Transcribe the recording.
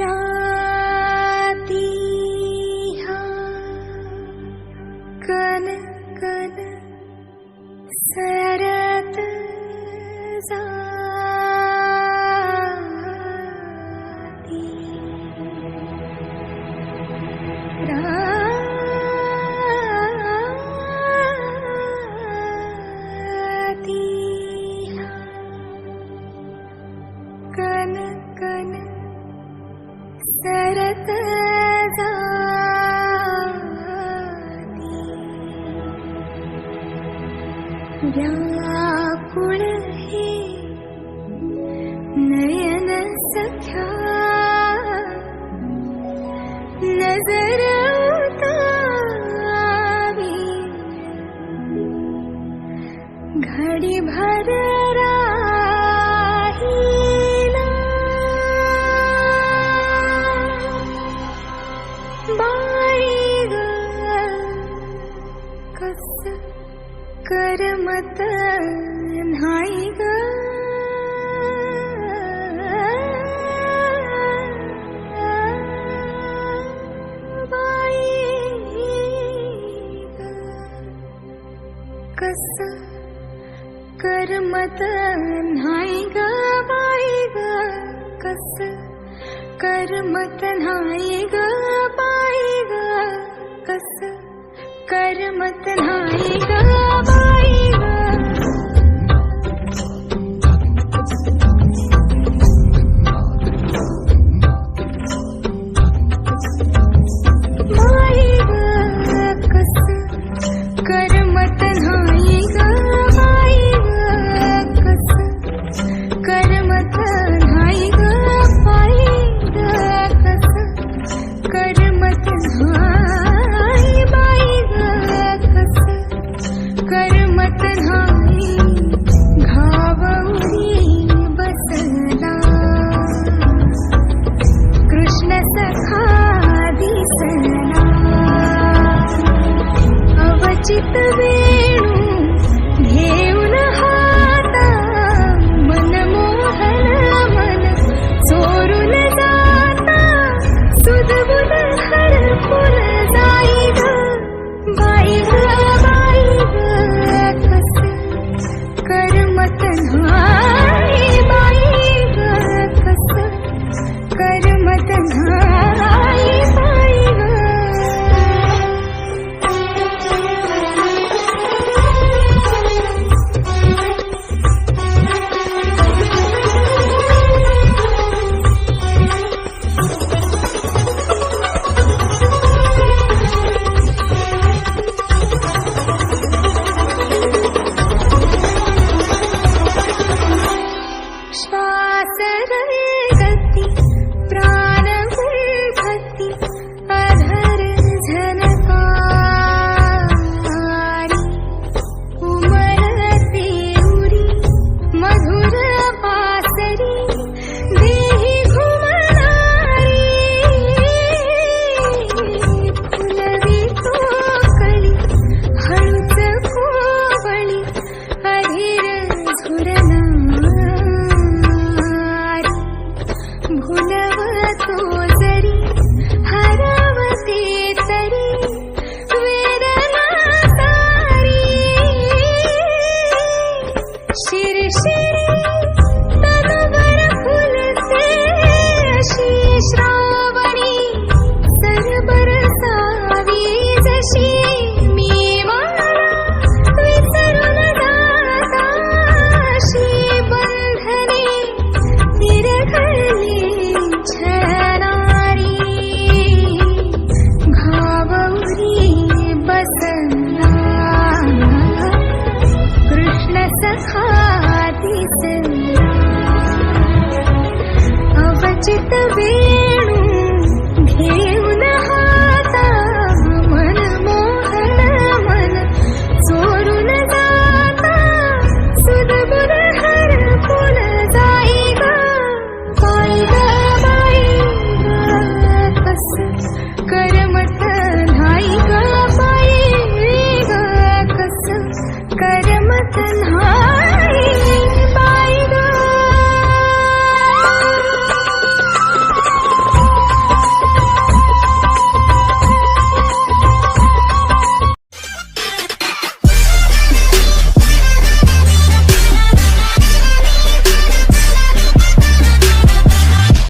राती हा कन कन सरत जाती राती हा कन कन सरत जाती व्याकुळ हे नयन सख्या नजर उतारी घडी भर राहिला बाई ग कस करमत नाही ग बाई ग कस करमत नाही ग बाई ग कस करमत नाही ग बाई ग कस करमत नाही ग बाई ग बाई ग कस करमत नाही ग बाई ग कस करमत नाही ग बाई ग कस करमत नाही बाई ग कस करमत नाही घावरी बसला कृष्ण सखा दिसला अवचित वे